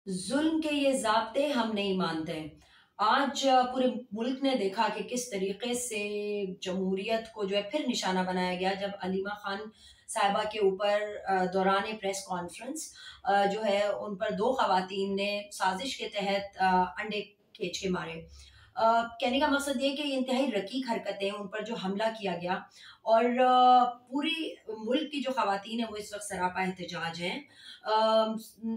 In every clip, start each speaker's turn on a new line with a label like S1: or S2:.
S1: जुल्म के ये ज़ाब्ते हम नहीं मानते। आज पूरे मुल्क ने देखा कि किस तरीके से जमहूरियत को जो है फिर निशाना बनाया गया जब अलीमा खान साहिबा के ऊपर दौरान प्रेस कॉन्फ्रेंस जो है उन पर 2 ख़वातीन ने साज़िश के तहत अंडे खींच के मारे। कहने का मकसद ये है कि ये इंतहाई रकीक हरकतें उन पर जो हमला किया गया और पूरी मुल्क की जो ख़वातीन है वो इस वक़्त सरापा एहतजाज हैं।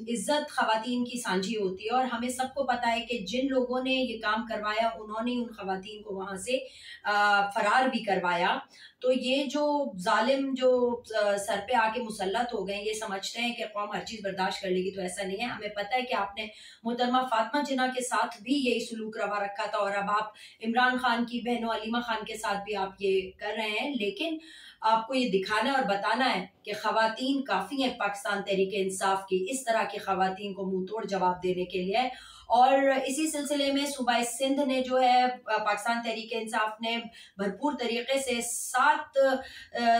S1: इज़्ज़त ख़वातीन की सांझी होती है और हमें सबको पता है कि जिन लोगों ने ये काम करवाया उन्होंने ही उन ख़वातीन को वहाँ से फ़रार भी करवाया। तो ये जो ज़ालिम जो सर पे आके मुसल्लत हो गए, ये समझते हैं कि कौम हर चीज़ बर्दाश्त कर लेगी, तो ऐसा नहीं है। हमें पता है कि आपने मोहतरमा फ़ातिमा जिन्ना के साथ भी यही सलूक रवा रखा था और अब आप इमरान खान की बहनों अलीमा खान के साथ भी आप ये कर रहे हैं। लेकिन आपको ये दिखाना है और बताना है कि ख़वातीन काफ़ी हैं पाकिस्तान तहरीक-ए-इंसाफ की, इस तरह की ख़वातीन को मुँह तोड़ जवाब देने के लिए। और इसी सिलसिले में सूबाए सिंध ने जो है पाकिस्तान तहरीक-ए-इंसाफ ने भरपूर तरीके से 7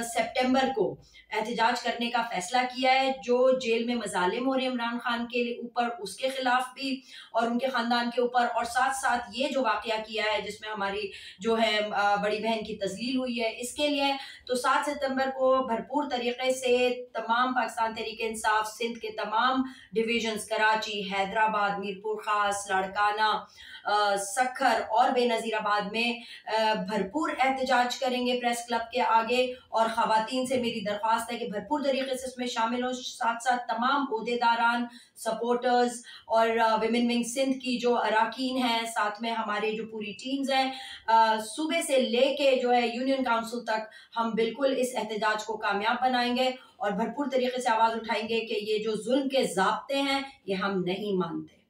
S1: सितंबर को एहतजाज करने का फैसला किया है। जो जेल में मज़ालिम हो रहे हैं इमरान खान के ऊपर, उसके खिलाफ भी और उनके ख़ानदान के ऊपर, और साथ-साथ ये जो वाक़या किया है जिसमें हमारी जो है बड़ी बहन की तज़लील हुई है, इसके लिए तो 7 सितंबर को भरपूर तरीके से तमाम पाकिस्तान तहरीक-ए-इंसाफ सिंध के तमाम डिवीजन्स कराची, हैदराबाद, मीरपुर ख़ास, लाड़काना, सक्खर और बेनज़ीराबाद में भरपूर एहतजाज करेंगे प्रेस क्लब के आगे। और ख़वातीन से मेरी दरख्वास्त है कि भरपूर तरीके से इसमें शामिल हों। साथ-साथ तमाम ओहदेदारान, सपोर्टर्स और विमेन विंग सिंध की जो अराकीन हैं, साथ में हमारे जो पूरी टीम्स हैं, सूबे से लेके जो है यूनियन काउंसिल तक हम बिल्कुल इस एहतजाज को कामयाब बनाएँगे और भरपूर तरीके से आवाज़ उठाएँगे कि ये जो ज़ुल्म के ज़ाब्ते हैं, ये हम नहीं मानते।